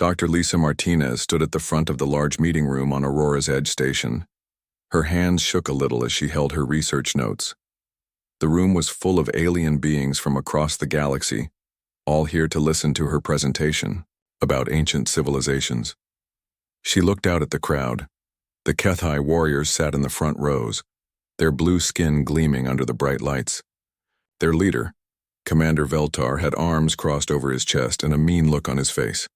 Dr. Lisa Martinez stood at the front of the large meeting room on Aurora's Edge station. Her hands shook a little as she held her research notes. The room was full of alien beings from across the galaxy, all here to listen to her presentation about ancient civilizations. She looked out at the crowd. The HFY warriors sat in the front rows, their blue skin gleaming under the bright lights. Their leader, Commander Veltar, had arms crossed over his chest and a mean look on his face.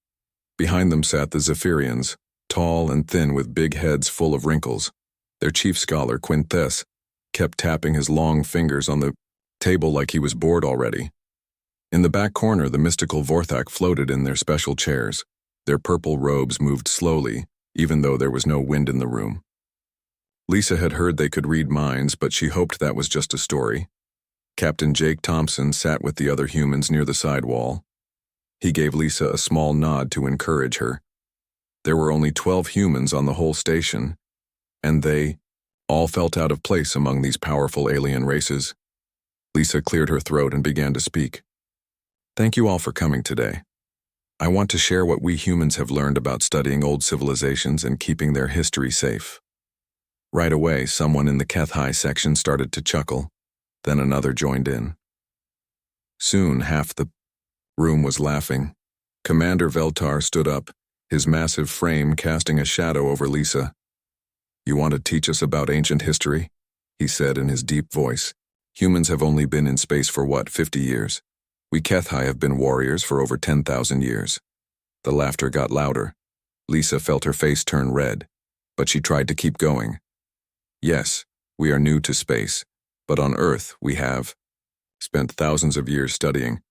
Behind them sat the Zephyrians, tall and thin with big heads full of wrinkles. Their chief scholar, Quintess, kept tapping his long fingers on the table like he was bored already. In the back corner, the mystical Vorthak floated in their special chairs. Their purple robes moved slowly, even though there was no wind in the room. Lisa had heard they could read minds, but she hoped that was just a story. Captain Jake Thompson sat with the other humans near the side wall. He gave Lisa a small nod to encourage her. There were only 12 humans on the whole station, and they all felt out of place among these powerful alien races. Lisa cleared her throat and began to speak. Thank you all for coming today. I want to share what we humans have learned about studying old civilizations and keeping their history safe. Right away, someone in the HFY section started to chuckle, then another joined in. Soon, half the room was laughing. Commander Veltar stood up, his massive frame casting a shadow over Lisa. You want to teach us about ancient history? He said in his deep voice. Humans have only been in space for 50 years? We HFY have been warriors for over 10,000 years. The laughter got louder. Lisa felt her face turn red, but she tried to keep going. Yes, we are new to space, but on Earth we have spent thousands of years studying.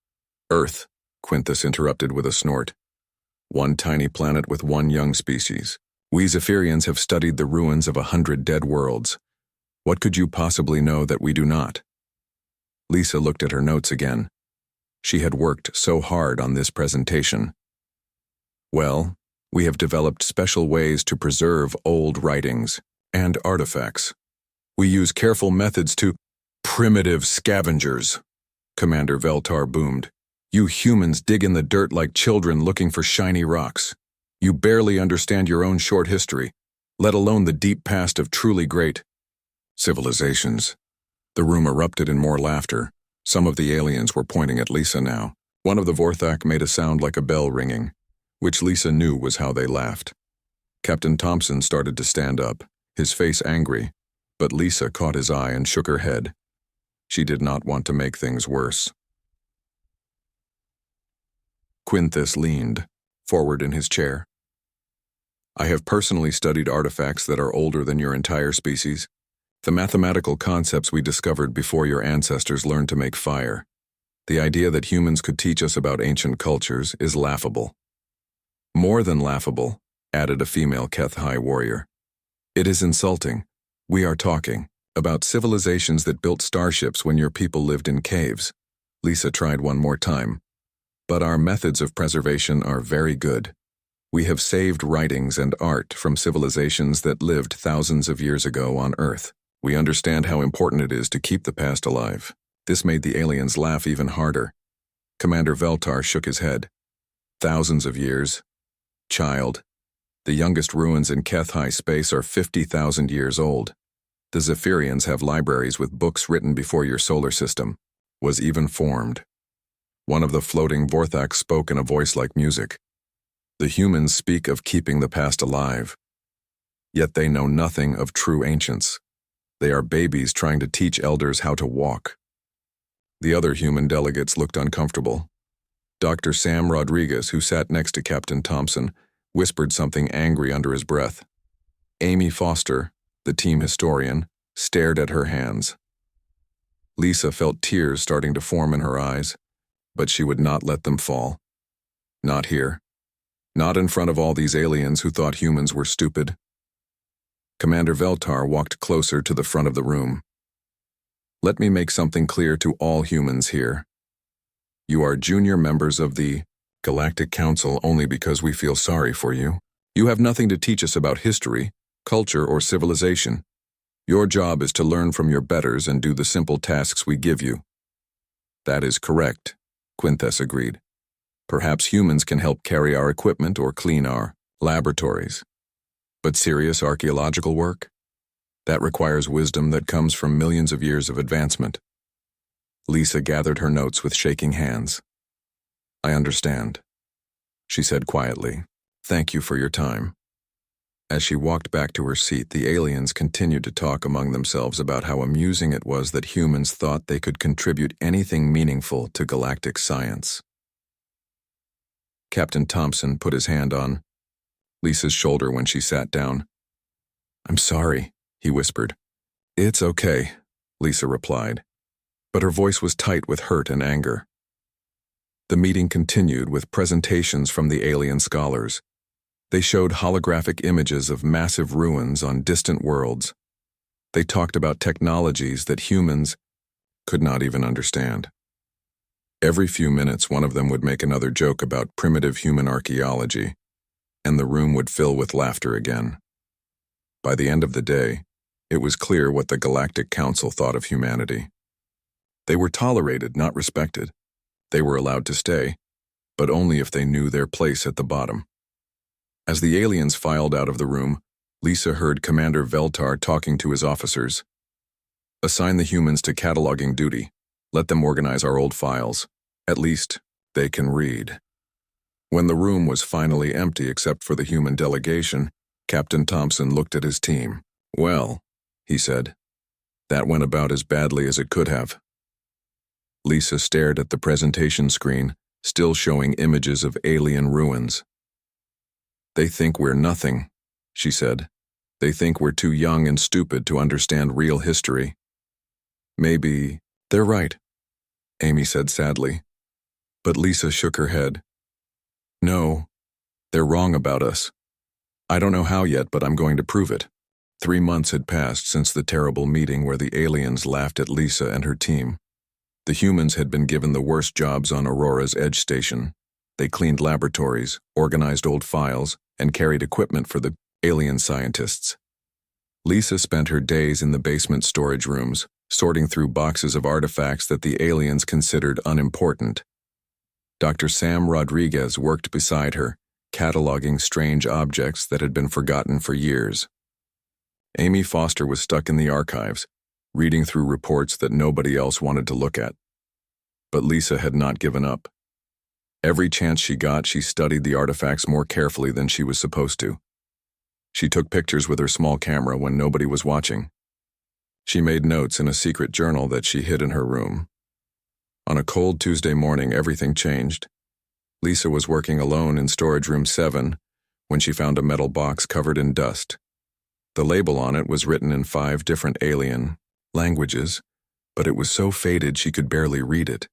Earth, Quintus interrupted with a snort. One tiny planet with one young species. We Zephyrians have studied the ruins of 100 dead worlds. What could you possibly know that we do not? Lisa looked at her notes again. She had worked so hard on this presentation. Well, we have developed special ways to preserve old writings and artifacts. We use careful methods to primitive scavengers, Commander Veltar boomed. You humans dig in the dirt like children looking for shiny rocks. You barely understand your own short history, let alone the deep past of truly great civilizations. The room erupted in more laughter. Some of the aliens were pointing at Lisa now. One of the Vorthak made a sound like a bell ringing, which Lisa knew was how they laughed. Captain Thompson started to stand up, his face angry, but Lisa caught his eye and shook her head. She did not want to make things worse. Quintus leaned forward in his chair. I have personally studied artifacts that are older than your entire species. The mathematical concepts we discovered before your ancestors learned to make fire. The idea that humans could teach us about ancient cultures is laughable. More than laughable, added a female HFY warrior. It is insulting. We are talking about civilizations that built starships when your people lived in caves. Lisa tried one more time. But our methods of preservation are very good. We have saved writings and art from civilizations that lived thousands of years ago on Earth. We understand how important it is to keep the past alive. This made the aliens laugh even harder. Commander Veltar shook his head. Thousands of years. Child. The youngest ruins in HFY space are 50,000 years old. The Zephyrians have libraries with books written before your solar system was even formed. One of the floating Vorthaks spoke in a voice like music. The humans speak of keeping the past alive. Yet they know nothing of true ancients. They are babies trying to teach elders how to walk. The other human delegates looked uncomfortable. Dr. Sam Rodriguez, who sat next to Captain Thompson, whispered something angry under his breath. Amy Foster, the team historian, stared at her hands. Lisa felt tears starting to form in her eyes, but she would not let them fall. Not here. Not in front of all these aliens who thought humans were stupid. Commander Veltar walked closer to the front of the room. Let me make something clear to all humans here. You are junior members of the Galactic Council only because we feel sorry for you. You have nothing to teach us about history, culture, or civilization. Your job is to learn from your betters and do the simple tasks we give you. That is correct, Quintess agreed. Perhaps humans can help carry our equipment or clean our laboratories. But serious archaeological work? That requires wisdom that comes from millions of years of advancement. Lisa gathered her notes with shaking hands. I understand, she said quietly. Thank you for your time. As she walked back to her seat, the aliens continued to talk among themselves about how amusing it was that humans thought they could contribute anything meaningful to galactic science. Captain Thompson put his hand on Lisa's shoulder when she sat down. I'm sorry, he whispered. It's okay, Lisa replied, but her voice was tight with hurt and anger. The meeting continued with presentations from the alien scholars. They showed holographic images of massive ruins on distant worlds. They talked about technologies that humans could not even understand. Every few minutes, one of them would make another joke about primitive human archaeology, and the room would fill with laughter again. By the end of the day, it was clear what the Galactic Council thought of humanity. They were tolerated, not respected. They were allowed to stay, but only if they knew their place at the bottom. As the aliens filed out of the room, Lisa heard Commander Veltar talking to his officers. Assign the humans to cataloging duty. Let them organize our old files. At least, they can read. When the room was finally empty except for the human delegation, Captain Thompson looked at his team. Well, he said, that went about as badly as it could have. Lisa stared at the presentation screen, still showing images of alien ruins. They think we're nothing, she said. They think we're too young and stupid to understand real history. Maybe they're right, Amy said sadly. But Lisa shook her head. No, they're wrong about us. I don't know how yet, but I'm going to prove it. 3 months had passed since the terrible meeting where the aliens laughed at Lisa and her team. The humans had been given the worst jobs on Aurora's Edge station. They cleaned laboratories, organized old files, and carried equipment for the alien scientists. Lisa spent her days in the basement storage rooms, sorting through boxes of artifacts that the aliens considered unimportant. Dr. Sam Rodriguez worked beside her, cataloging strange objects that had been forgotten for years. Amy Foster was stuck in the archives, reading through reports that nobody else wanted to look at. But Lisa had not given up. Every chance she got, she studied the artifacts more carefully than she was supposed to. She took pictures with her small camera when nobody was watching. She made notes in a secret journal that she hid in her room. On a cold Tuesday morning, everything changed. Lisa was working alone in storage room 7 when she found a metal box covered in dust. The label on it was written in 5 different alien languages, but it was so faded she could barely read it.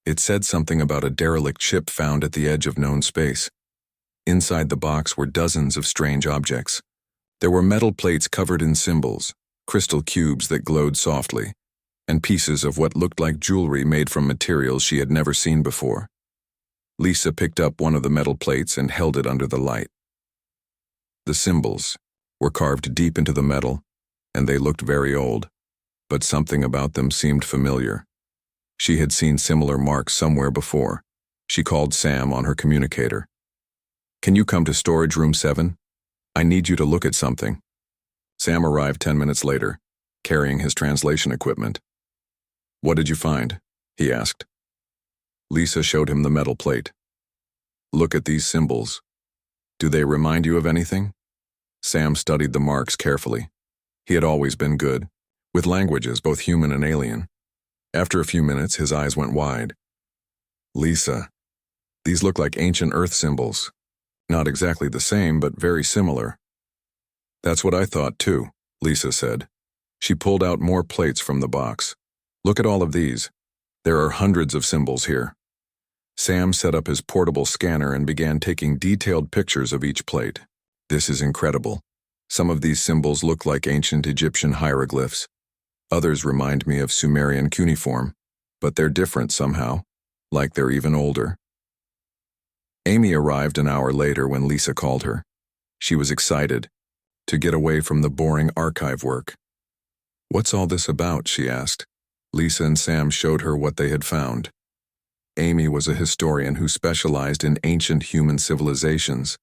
It said something about a derelict ship found at the edge of known space. Inside the box were dozens of strange objects. There were metal plates covered in symbols, crystal cubes that glowed softly, and pieces of what looked like jewelry made from materials she had never seen before. Lisa picked up one of the metal plates and held it under the light. The symbols were carved deep into the metal, and they looked very old, but something about them seemed familiar. She had seen similar marks somewhere before. She called Sam on her communicator. Can you come to storage room 7? I need you to look at something. Sam arrived 10 minutes later, carrying his translation equipment. What did you find? He asked. Lisa showed him the metal plate. Look at these symbols. Do they remind you of anything? Sam studied the marks carefully. He had always been good, with languages both human and alien. After a few minutes, his eyes went wide. Lisa, these look like ancient Earth symbols. Not exactly the same, but very similar. That's what I thought too, Lisa said. She pulled out more plates from the box. Look at all of these. There are hundreds of symbols here. Sam set up his portable scanner and began taking detailed pictures of each plate. This is incredible. Some of these symbols look like ancient Egyptian hieroglyphs. Others remind me of Sumerian cuneiform, but they're different somehow, like they're even older. Amy arrived an hour later when Lisa called her. She was excited to get away from the boring archive work. What's all this about? She asked. Lisa and Sam showed her what they had found. Amy was a historian who specialized in ancient human civilizations.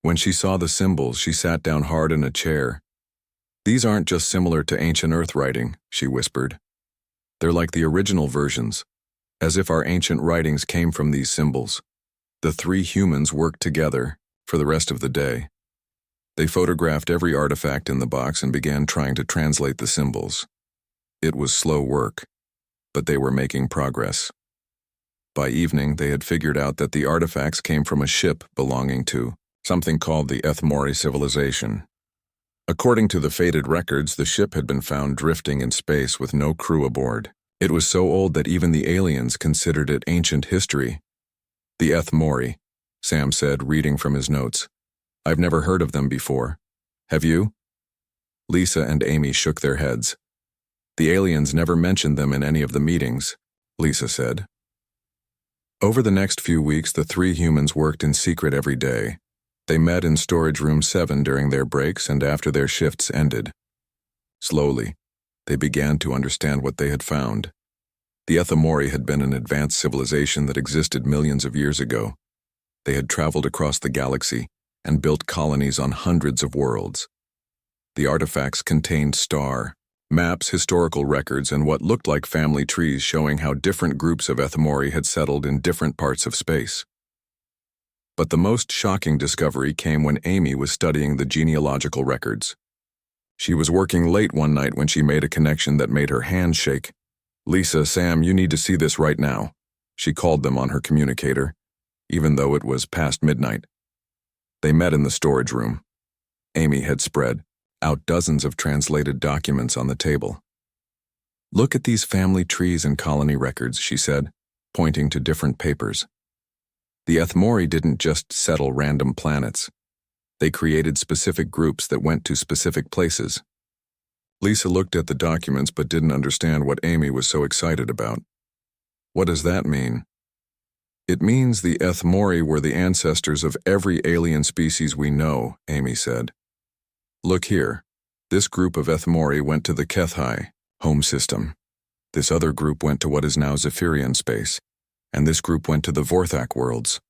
When she saw the symbols, she sat down hard in a chair. "These aren't just similar to ancient Earth writing," she whispered. "They're like the original versions, as if our ancient writings came from these symbols." The three humans worked together for the rest of the day. They photographed every artifact in the box and began trying to translate the symbols. It was slow work, but they were making progress. By evening, they had figured out that the artifacts came from a ship belonging to something called the Ethmore civilization. According to the faded records, the ship had been found drifting in space with no crew aboard. It was so old that even the aliens considered it ancient history. "The Ethmore," Sam said, reading from his notes. "I've never heard of them before. Have you?" Lisa and Amy shook their heads. "The aliens never mentioned them in any of the meetings," Lisa said. Over the next few weeks, the three humans worked in secret every day. They met in storage room 7 during their breaks and after their shifts ended. Slowly, they began to understand what they had found. The Ethmore had been an advanced civilization that existed millions of years ago. They had traveled across the galaxy and built colonies on hundreds of worlds. The artifacts contained maps, historical records, and what looked like family trees showing how different groups of Ethmore had settled in different parts of space. But the most shocking discovery came when Amy was studying the genealogical records. She was working late one night when she made a connection that made her hand shake. "Lisa, Sam, you need to see this right now," she called them on her communicator, even though it was past midnight. They met in the storage room. Amy had spread out dozens of translated documents on the table. "Look at these family trees and colony records," she said, pointing to different papers. The Ethmore didn't just settle random planets. They created specific groups that went to specific places. Lisa looked at the documents but didn't understand what Amy was so excited about. "What does that mean?" "It means the Ethmore were the ancestors of every alien species we know," Amy said. "Look here. This group of Ethmore went to the HFY, home system. This other group went to what is now Zephyrian space, and this group went to the Vorthak worlds."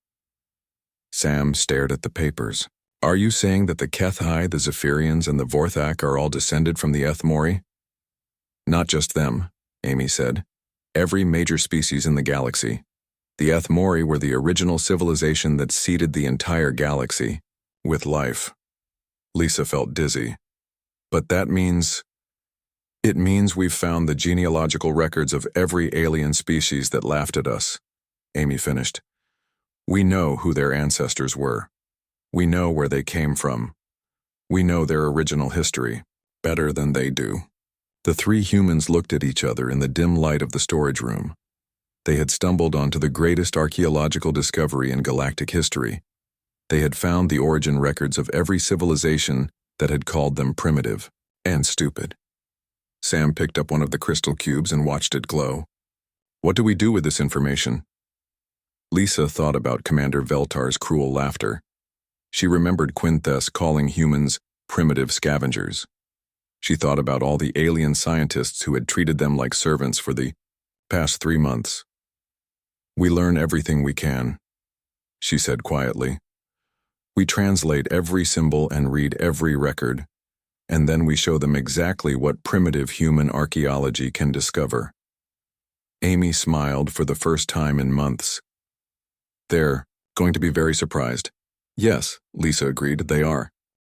Sam stared at the papers. "Are you saying that the HFY, the Zephyrians, and the Vorthak are all descended from the Ethmore?" "Not just them," Amy said. "Every major species in the galaxy. The Ethmore were the original civilization that seeded the entire galaxy with life." Lisa felt dizzy. "But that means—" "It means we've found the genealogical records of every alien species that laughed at us," Amy finished. "We know who their ancestors were. We know where they came from. We know their original history better than they do." The three humans looked at each other in the dim light of the storage room. They had stumbled onto the greatest archaeological discovery in galactic history. They had found the origin records of every civilization that had called them primitive and stupid. Sam picked up one of the crystal cubes and watched it glow. "What do we do with this information?" Lisa thought about Commander Veltar's cruel laughter. She remembered Quintess calling humans primitive scavengers. She thought about all the alien scientists who had treated them like servants for the past 3 months. "We learn everything we can," she said quietly. "We translate every symbol and read every record, and then we show them exactly what primitive human archaeology can discover." Amy smiled for the first time in months. "They're going to be very surprised." "Yes," Lisa agreed, "they are."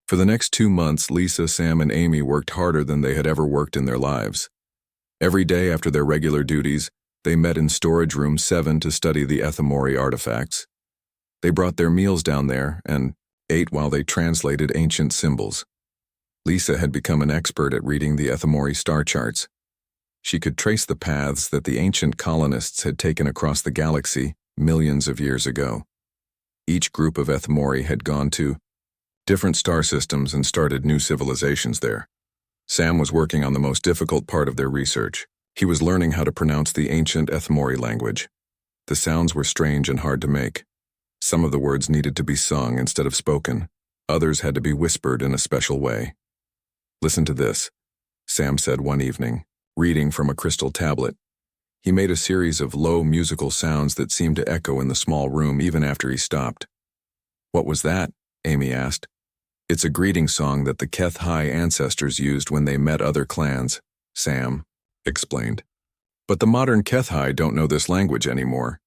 For the next 2 months, Lisa, Sam, and Amy worked harder than they had ever worked in their lives. Every day after their regular duties, they met in storage room 7 to study the Ethmore artifacts. They brought their meals down there and ate while they translated ancient symbols. Lisa had become an expert at reading the Ethmore star charts. She could trace the paths that the ancient colonists had taken across the galaxy millions of years ago. Each group of Ethmore had gone to different star systems and started new civilizations there. Sam was working on the most difficult part of their research. He was learning how to pronounce the ancient Ethmore language. The sounds were strange and hard to make. Some of the words needed to be sung instead of spoken. Others had to be whispered in a special way. "Listen to this," Sam said one evening, reading from a crystal tablet. He made a series of low musical sounds that seemed to echo in the small room even after he stopped. "What was that?" Amy asked. "It's a greeting song that the HFY ancestors used when they met other clans," Sam explained. "But the modern HFY don't know this language anymore.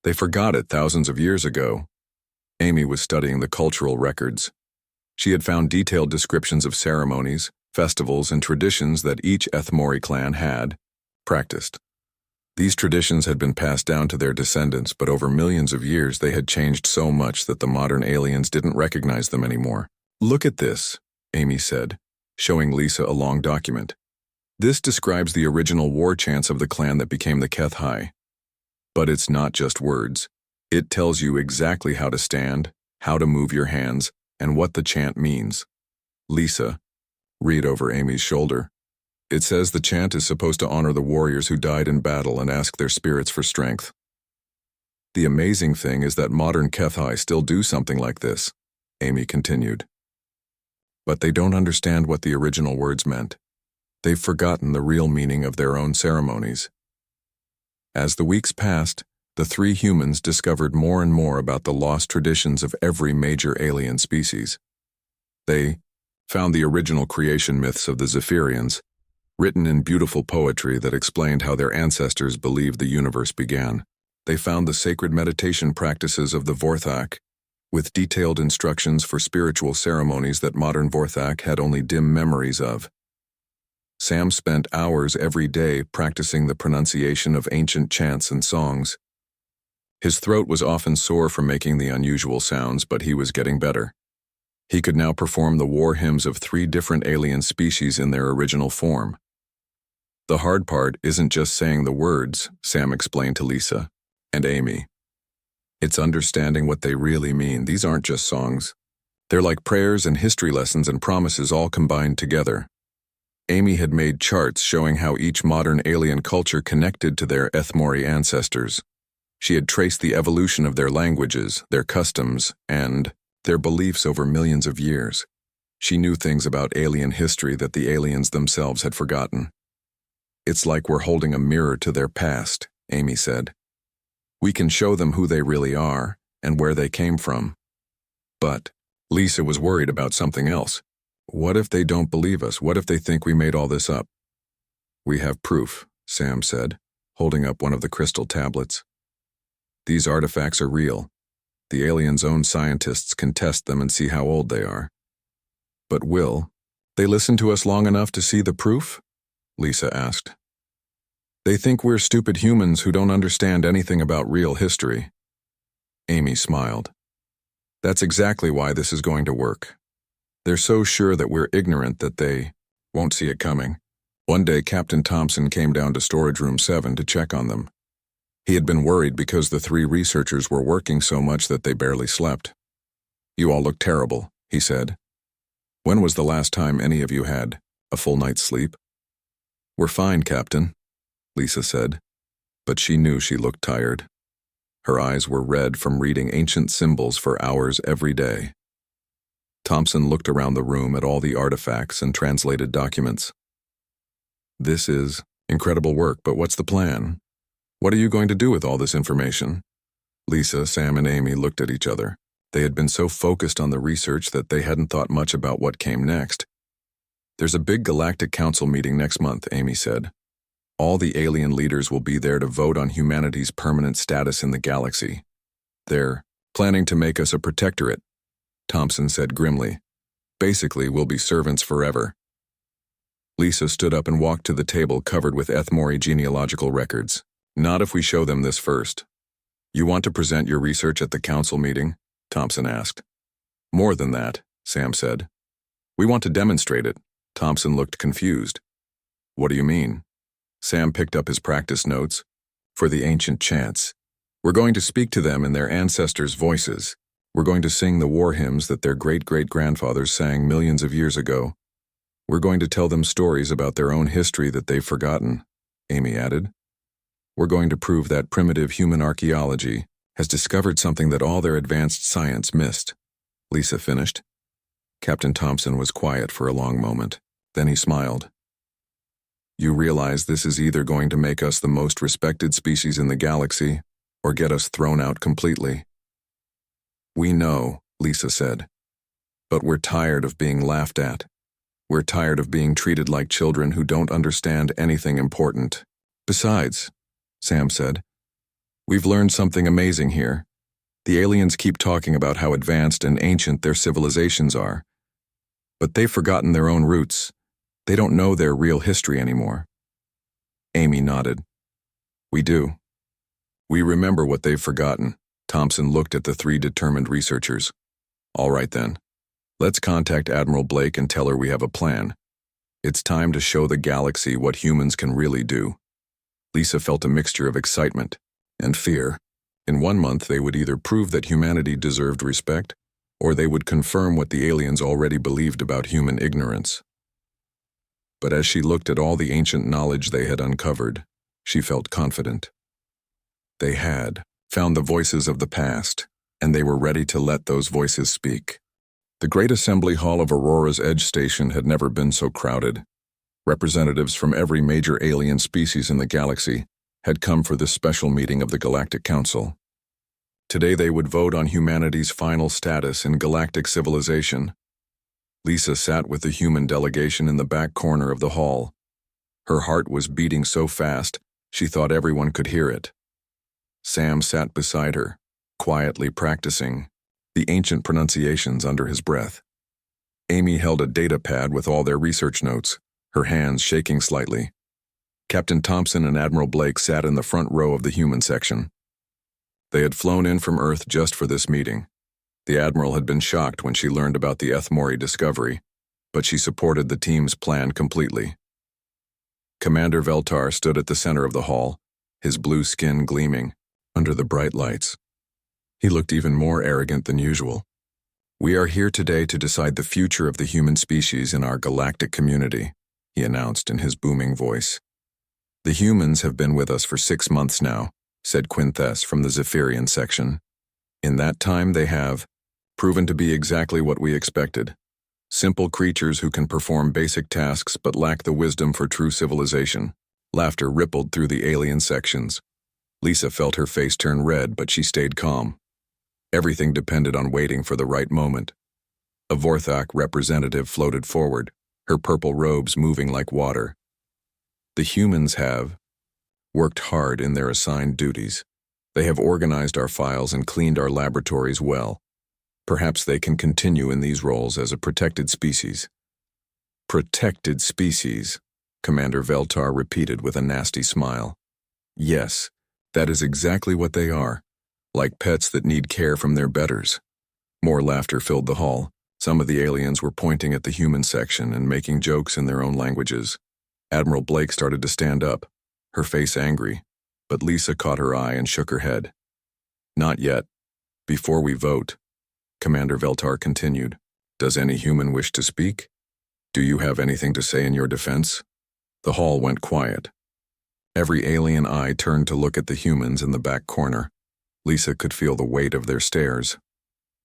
They forgot it thousands of years ago." Amy was studying the cultural records. She had found detailed descriptions of ceremonies, festivals, and traditions that each Ethmore clan had practiced. These traditions had been passed down to their descendants, but over millions of years they had changed so much that the modern aliens didn't recognize them anymore. "Look at this," Amy said, showing Lisa a long document. "This describes the original war chants of the clan that became the HFY. But it's not just words. It tells you exactly how to stand, how to move your hands, and what the chant means." "Lisa, read over Amy's shoulder. It says the chant is supposed to honor the warriors who died in battle and ask their spirits for strength. The amazing thing is that modern HFY still do something like this," Amy continued. "But they don't understand what the original words meant. They've forgotten the real meaning of their own ceremonies." As the weeks passed, the three humans discovered more and more about the lost traditions of every major alien species. They found the original creation myths of the Zephyrians, written in beautiful poetry that explained how their ancestors believed the universe began. They found the sacred meditation practices of the Vorthak, with detailed instructions for spiritual ceremonies that modern Vorthak had only dim memories of. Sam spent hours every day practicing the pronunciation of ancient chants and songs. His throat was often sore from making the unusual sounds, but he was getting better. He could now perform the war hymns of 3 different alien species in their original form. "The hard part isn't just saying the words," Sam explained to Lisa and Amy. "It's understanding what they really mean. These aren't just songs. They're like prayers and history lessons and promises all combined together." Amy had made charts showing how each modern alien culture connected to their Ethmore ancestors. She had traced the evolution of their languages, their customs, and their beliefs over millions of years. She knew things about alien history that the aliens themselves had forgotten. "It's like we're holding a mirror to their past," Amy said. "We can show them who they really are and where they came from." But Lisa was worried about something else. "What if they don't believe us? What if they think we made all this up?" "We have proof," Sam said, holding up one of the crystal tablets. "These artifacts are real. The aliens' own scientists can test them and see how old they are." "But will they listen to us long enough to see the proof?" Lisa asked. "They think we're stupid humans who don't understand anything about real history." Amy smiled. "That's exactly why this is going to work. They're so sure that we're ignorant that they won't see it coming." One day, Captain Thompson came down to Storage Room 7 to check on them. He had been worried because the 3 researchers were working so much that they barely slept. "You all look terrible," he said. "When was the last time any of you had a full night's sleep?" "We're fine, Captain," Lisa said, but she knew she looked tired. Her eyes were red from reading ancient symbols for hours every day. Thompson looked around the room at all the artifacts and translated documents. "This is incredible work, but what's the plan? What are you going to do with all this information?" Lisa, Sam, and Amy looked at each other. They had been so focused on the research that they hadn't thought much about what came next. "There's a big Galactic Council meeting next month," Amy said. "All the alien leaders will be there to vote on humanity's permanent status in the galaxy. They're planning to make us a protectorate," Thompson said grimly. "Basically, we'll be servants forever." Lisa stood up and walked to the table covered with Ethmore genealogical records. "Not if we show them this first." "You want to present your research at the council meeting?" Thompson asked. "More than that," Sam said. "We want to demonstrate it." Thompson looked confused. "What do you mean?" Sam picked up his practice notes. "For the ancient chants. We're going to speak to them in their ancestors' voices. We're going to sing the war hymns that their great-great-grandfathers sang millions of years ago. We're going to tell them stories about their own history that they've forgotten," Amy added. "We're going to prove that primitive human archaeology has discovered something that all their advanced science missed," Lisa finished. Captain Thompson was quiet for a long moment. Then he smiled. You realize this is either going to make us the most respected species in the galaxy or get us thrown out completely. We know, Lisa said. But we're tired of being laughed at. We're tired of being treated like children who don't understand anything important. Besides, Sam said, we've learned something amazing here. The aliens keep talking about how advanced and ancient their civilizations are. But they've forgotten their own roots. They don't know their real history anymore. Amy nodded. We do. We remember what they've forgotten. Thompson looked at the three determined researchers. All right then. Let's contact Admiral Blake and tell her we have a plan. It's time to show the galaxy what humans can really do. Lisa felt a mixture of excitement and fear. In 1 month, they would either prove that humanity deserved respect, or they would confirm what the aliens already believed about human ignorance. But as she looked at all the ancient knowledge they had uncovered, she felt confident. They had found the voices of the past, and they were ready to let those voices speak. The Great Assembly Hall of Aurora's Edge Station had never been so crowded. Representatives from every major alien species in the galaxy had come for this special meeting of the Galactic Council. Today they would vote on humanity's final status in galactic civilization. Lisa sat with the human delegation in the back corner of the hall. Her heart was beating so fast, she thought everyone could hear it. Sam sat beside her, quietly practicing the ancient pronunciations under his breath. Amy held a data pad with all their research notes, her hands shaking slightly. Captain Thompson and Admiral Blake sat in the front row of the human section. They had flown in from Earth just for this meeting. The Admiral had been shocked when she learned about the Ethmore discovery, but she supported the team's plan completely. Commander Veltar stood at the center of the hall, his blue skin gleaming under the bright lights. He looked even more arrogant than usual. We are here today to decide the future of the human species in our galactic community, he announced in his booming voice. The humans have been with us for 6 months now, said Quintess from the Zephyrian section. In that time they have proven to be exactly what we expected. Simple creatures who can perform basic tasks but lack the wisdom for true civilization. Laughter rippled through the alien sections. Lisa felt her face turn red, but she stayed calm. Everything depended on waiting for the right moment. A Vorthok representative floated forward, her purple robes moving like water. The humans have worked hard in their assigned duties. They have organized our files and cleaned our laboratories well. Perhaps they can continue in these roles as a protected species. Protected species, Commander Veltar repeated with a nasty smile. Yes, that is exactly what they are, like pets that need care from their betters. More laughter filled the hall. Some of the aliens were pointing at the human section and making jokes in their own languages. Admiral Blake started to stand up, her face angry, but Lisa caught her eye and shook her head. Not yet. Before we vote, Commander Veltar continued. Does any human wish to speak? Do you have anything to say in your defense? The hall went quiet. Every alien eye turned to look at the humans in the back corner. Lisa could feel the weight of their stares.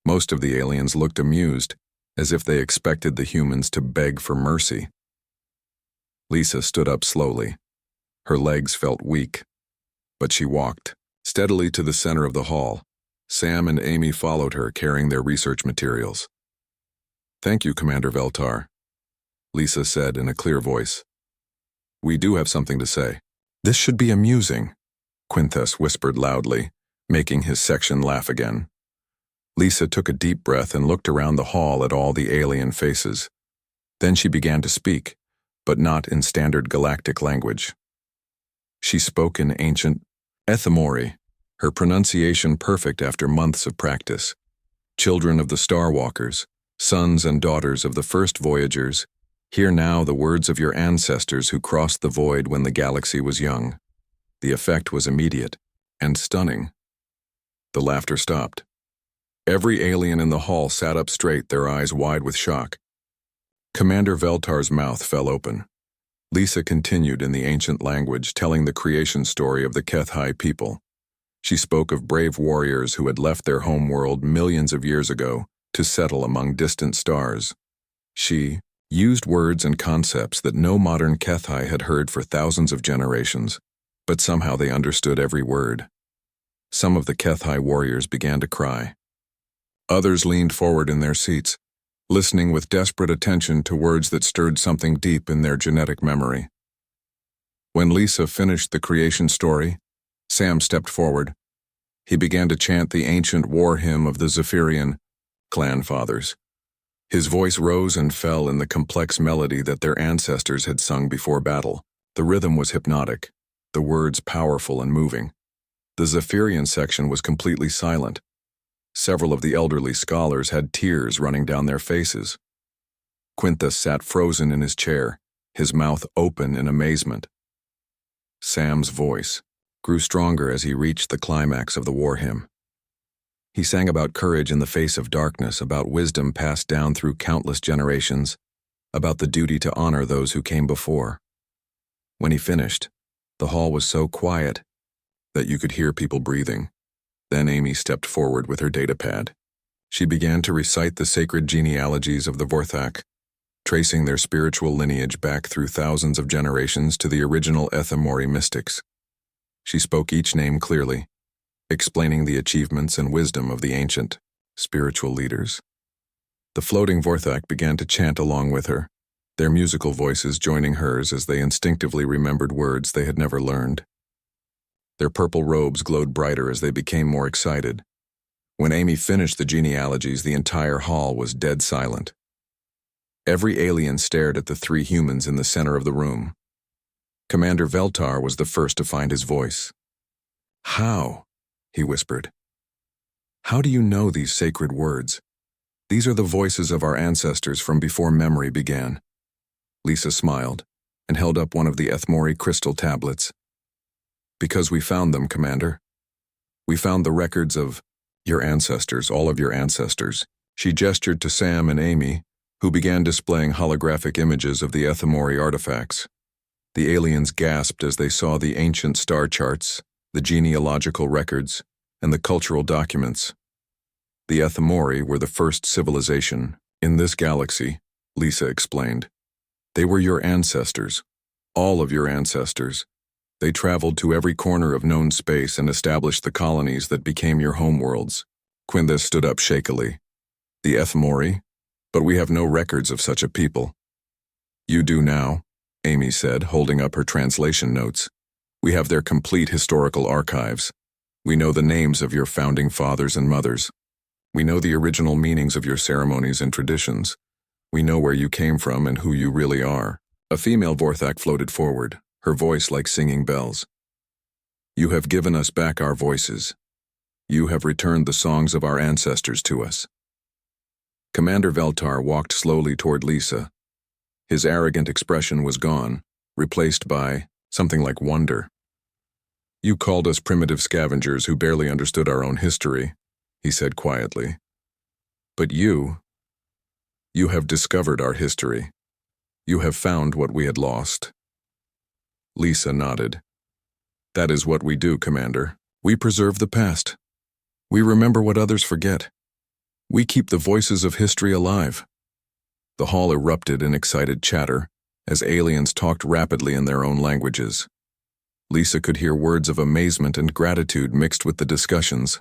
Most of the aliens looked amused, as if they expected the humans to beg for mercy. Lisa stood up slowly. Her legs felt weak, but she walked steadily to the center of the hall. Sam and Amy followed her, carrying their research materials. Thank you, Commander Veltar, Lisa said in a clear voice. We do have something to say. This should be amusing, Quintess whispered loudly, making his section laugh again. Lisa took a deep breath and looked around the hall at all the alien faces. Then she began to speak, but not in standard galactic language. She spoke in ancient Ethmore, her pronunciation perfect after months of practice. Children of the Starwalkers, sons and daughters of the first voyagers, hear now the words of your ancestors who crossed the void when the galaxy was young. The effect was immediate and stunning. The laughter stopped. Every alien in the hall sat up straight, their eyes wide with shock. Commander Veltar's mouth fell open. Lisa continued in the ancient language, telling the creation story of the Kethai people. She spoke of brave warriors who had left their home world millions of years ago to settle among distant stars. She, used words and concepts that no modern HFY had heard for thousands of generations, but somehow they understood every word. Some of the HFY warriors began to cry. Others leaned forward in their seats, listening with desperate attention to words that stirred something deep in their genetic memory. When Lisa finished the creation story, Sam stepped forward. He began to chant the ancient war hymn of the Zephyrian clan fathers. His voice rose and fell in the complex melody that their ancestors had sung before battle. The rhythm was hypnotic, the words powerful and moving. The Zephyrian section was completely silent. Several of the elderly scholars had tears running down their faces. Quintus sat frozen in his chair, his mouth open in amazement. Sam's voice grew stronger as he reached the climax of the war hymn. He sang about courage in the face of darkness, about wisdom passed down through countless generations, about the duty to honor those who came before. When he finished, the hall was so quiet that you could hear people breathing. Then Amy stepped forward with her datapad. She began to recite the sacred genealogies of the Vorthak, tracing their spiritual lineage back through thousands of generations to the original Ethmore mystics. She spoke each name clearly, explaining the achievements and wisdom of the ancient, spiritual leaders. The floating Vorthak began to chant along with her, their musical voices joining hers as they instinctively remembered words they had never learned. Their purple robes glowed brighter as they became more excited. When Amy finished the genealogies, the entire hall was dead silent. Every alien stared at the three humans in the center of the room. Commander Veltar was the first to find his voice. "How?" he whispered. "How do you know these sacred words? These are the voices of our ancestors from before memory began." Lisa smiled and held up one of the Ethmore crystal tablets. "Because we found them, Commander. We found the records of your ancestors, all of your ancestors." She gestured to Sam and Amy, who began displaying holographic images of the Ethmore artifacts. The aliens gasped as they saw the ancient star charts, the genealogical records, and the cultural documents. The Ethmore were the first civilization in this galaxy, Lisa explained. They were your ancestors, all of your ancestors. They traveled to every corner of known space and established the colonies that became your homeworlds. Quintus stood up shakily. "The Ethmore? But we have no records of such a people." "You do now," Amy said, holding up her translation notes. "We have their complete historical archives. We know the names of your founding fathers and mothers. We know the original meanings of your ceremonies and traditions. We know where you came from and who you really are." A female Vorthak floated forward, her voice like singing bells. "You have given us back our voices. You have returned the songs of our ancestors to us." Commander Veltar walked slowly toward Lisa. His arrogant expression was gone, replaced by something like wonder. "You called us primitive scavengers who barely understood our own history," he said quietly. "But you have discovered our history. You have found what we had lost." Lisa nodded. "That is what we do, Commander. We preserve the past. We remember what others forget. We keep the voices of history alive." The hall erupted in excited chatter as aliens talked rapidly in their own languages. Lisa could hear words of amazement and gratitude mixed with the discussions.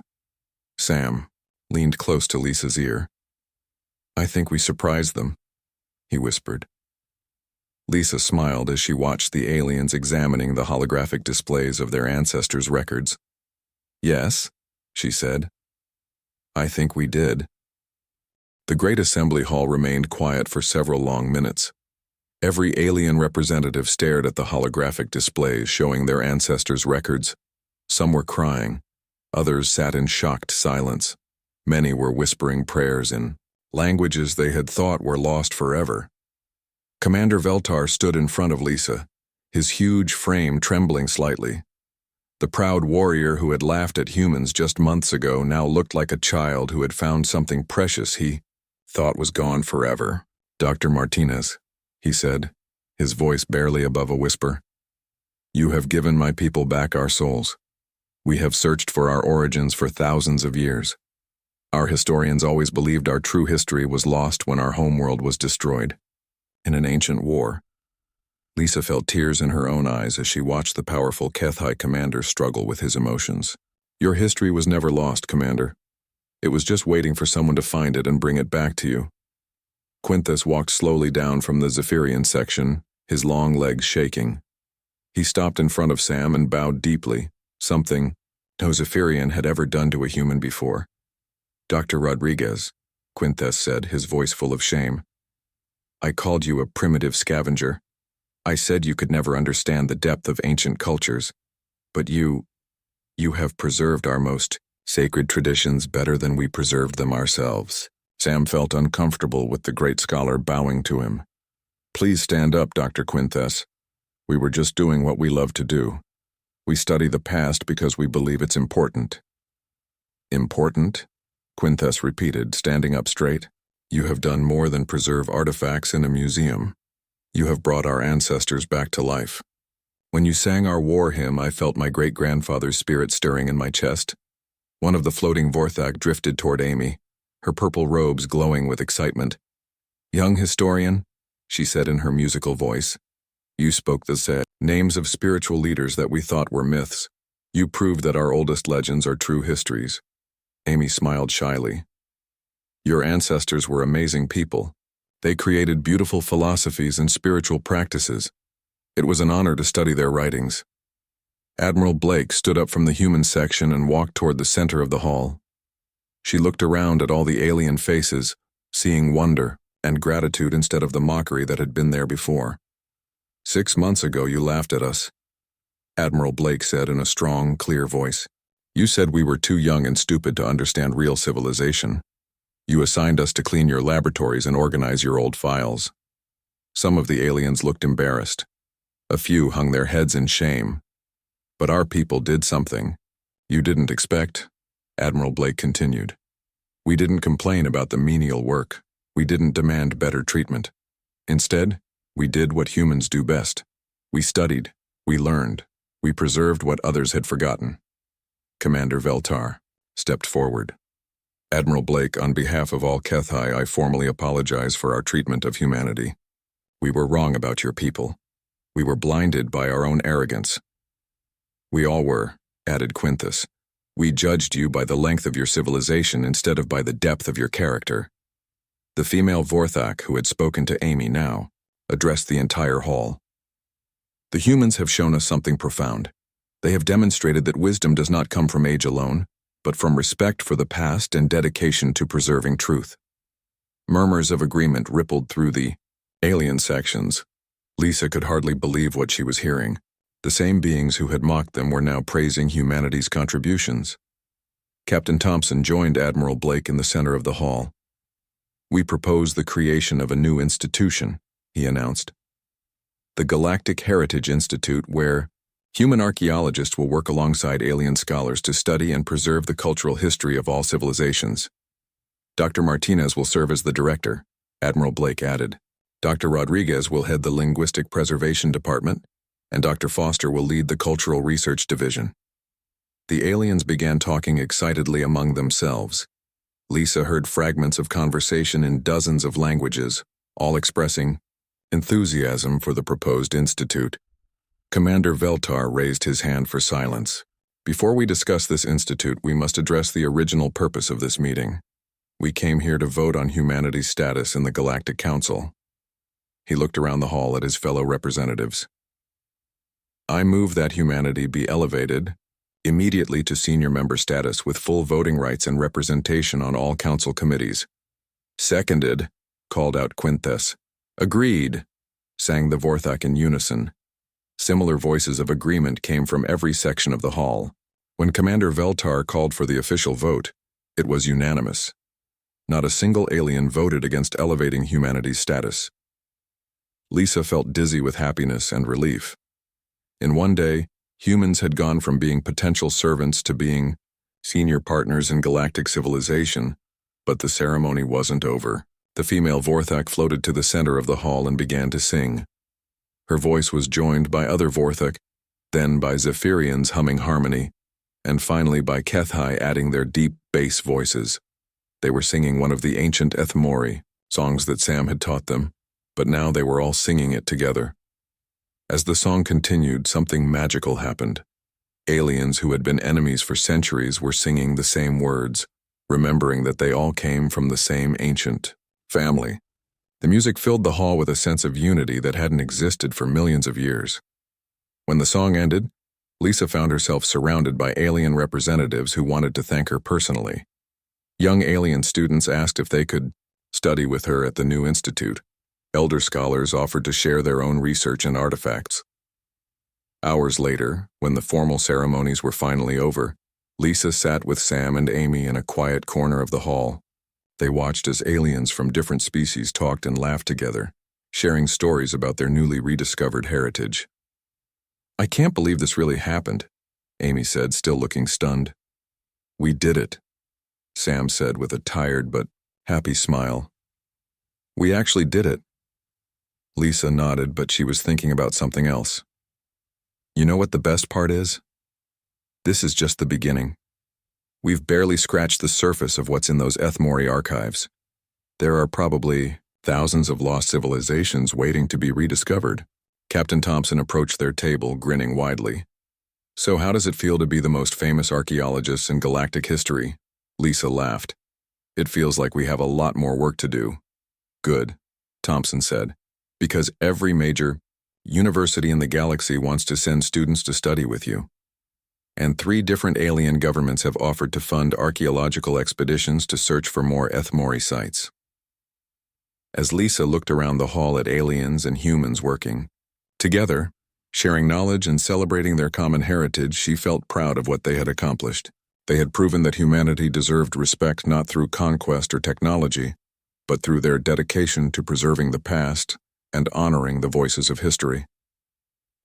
Sam leaned close to Lisa's ear. "I think we surprised them," he whispered. Lisa smiled as she watched the aliens examining the holographic displays of their ancestors' records. "Yes," she said. "I think we did." The great assembly hall remained quiet for several long minutes. Every alien representative stared at the holographic displays showing their ancestors' records. Some were crying. Others sat in shocked silence. Many were whispering prayers in languages they had thought were lost forever. Commander Veltar stood in front of Lisa, his huge frame trembling slightly. The proud warrior who had laughed at humans just months ago now looked like a child who had found something precious he thought was gone forever. "Dr. Martinez," he said, his voice barely above a whisper, "you have given my people back our souls. We have searched for our origins for thousands of years. Our historians always believed our true history was lost when our homeworld was destroyed. in an ancient war. Lisa felt tears in her own eyes as she watched the powerful HFY commander struggle with his emotions. Your history was never lost, Commander. It was just waiting for someone to find it and bring it back to you. Quintus walked slowly down from the Zephyrian section, his long legs shaking. He stopped in front of Sam and bowed deeply, something no Zephyrian had ever done to a human before. Dr. Rodriguez, Quintus said, his voice full of shame. I called you a primitive scavenger. I said you could never understand the depth of ancient cultures, but you have preserved our most sacred traditions better than we preserved them ourselves. Sam felt uncomfortable with the great scholar bowing to him. Please stand up, Dr. Quintus. We were just doing what we love to do. We study the past because we believe it's important. Important? Quintus repeated, standing up straight. You have done more than preserve artifacts in a museum. You have brought our ancestors back to life. When you sang our war hymn, I felt my great-grandfather's spirit stirring in my chest. One of the floating Vorthak drifted toward Amy, her purple robes glowing with excitement. Young historian, she said in her musical voice, you spoke the said names of spiritual leaders that we thought were myths. You proved that our oldest legends are true histories. Amy smiled shyly. Your ancestors were amazing people. They created beautiful philosophies and spiritual practices. It was an honor to study their writings. Admiral Blake stood up from the human section and walked toward the center of the hall. She looked around at all the alien faces, seeing wonder and gratitude instead of the mockery that had been there before. 6 months ago you laughed at us, Admiral Blake said in a strong, clear voice. You said we were too young and stupid to understand real civilization. You assigned us to clean your laboratories and organize your old files. Some of the aliens looked embarrassed. A few hung their heads in shame. But our people did something you didn't expect, Admiral Blake continued. We didn't complain about the menial work. We didn't demand better treatment. Instead, we did what humans do best. We studied, we learned, we preserved what others had forgotten. Commander Veltar stepped forward. Admiral Blake, on behalf of all HFY, I formally apologize for our treatment of humanity. We were wrong about your people. We were blinded by our own arrogance. We all were, added Quintus. We judged you by the length of your civilization instead of by the depth of your character. The female Vorthak, who had spoken to Amy now, addressed the entire hall. The humans have shown us something profound. They have demonstrated that wisdom does not come from age alone, but from respect for the past and dedication to preserving truth. Murmurs of agreement rippled through the alien sections. Lisa could hardly believe what she was hearing. The same beings who had mocked them were now praising humanity's contributions. Captain Thompson joined Admiral Blake in the center of the hall. We propose the creation of a new institution, he announced. The Galactic Heritage Institute, where human archaeologists will work alongside alien scholars to study and preserve the cultural history of all civilizations. Dr. Martinez will serve as the director, Admiral Blake added. Dr. Rodriguez will head the Linguistic Preservation Department, and Dr. Foster will lead the Cultural Research Division. The aliens began talking excitedly among themselves. Lisa heard fragments of conversation in dozens of languages, all expressing enthusiasm for the proposed institute. Commander Veltar raised his hand for silence. Before we discuss this institute, we must address the original purpose of this meeting. We came here to vote on humanity's status in the Galactic Council. He looked around the hall at his fellow representatives. I move that humanity be elevated immediately to senior member status with full voting rights and representation on all council committees. Seconded, called out Quintus. Agreed, sang the Vorthak in unison. Similar voices of agreement came from every section of the hall. When Commander Veltar called for the official vote, it was unanimous. Not a single alien voted against elevating humanity's status. Lisa felt dizzy with happiness and relief. In one day, humans had gone from being potential servants to being senior partners in galactic civilization, but the ceremony wasn't over. The female Vorthak floated to the center of the hall and began to sing. Her voice was joined by other Vorthak, then by Zephyrians humming harmony, and finally by HFY adding their deep bass voices. They were singing one of the ancient Ethmore songs that Sam had taught them. but now they were all singing it together. As the song continued, something magical happened. Aliens who had been enemies for centuries were singing the same words, remembering that they all came from the same ancient family. The music filled the hall with a sense of unity that hadn't existed for millions of years. When the song ended, Lisa found herself surrounded by alien representatives who wanted to thank her personally. Young alien students asked if they could study with her at the new institute. Elder scholars offered to share their own research and artifacts. Hours later, when the formal ceremonies were finally over, Lisa sat with Sam and Amy in a quiet corner of the hall. They watched as aliens from different species talked and laughed together, sharing stories about their newly rediscovered heritage. "I can't believe this really happened," Amy said, still looking stunned. "We did it," Sam said with a tired but happy smile. "We actually did it." Lisa nodded, but she was thinking about something else. "You know what the best part is? This is just the beginning. We've barely scratched the surface of what's in those Ethmore archives. There are probably thousands of lost civilizations waiting to be rediscovered." Captain Thompson approached their table, grinning widely. "So how does it feel to be the most famous archaeologists in galactic history?" Lisa laughed. "It feels like we have a lot more work to do." "Good," Thompson said, "because every major university in the galaxy wants to send students to study with you. And 3 different alien governments have offered to fund archaeological expeditions to search for more Ethmore sites." As Lisa looked around the hall at aliens and humans working together, sharing knowledge and celebrating their common heritage, she felt proud of what they had accomplished. They had proven that humanity deserved respect not through conquest or technology, but through their dedication to preserving the past and honoring the voices of history.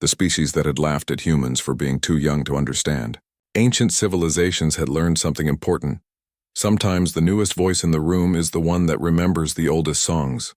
The species that had laughed at humans for being too young to understand. Ancient civilizations had learned something important. Sometimes the newest voice in the room is the one that remembers the oldest songs.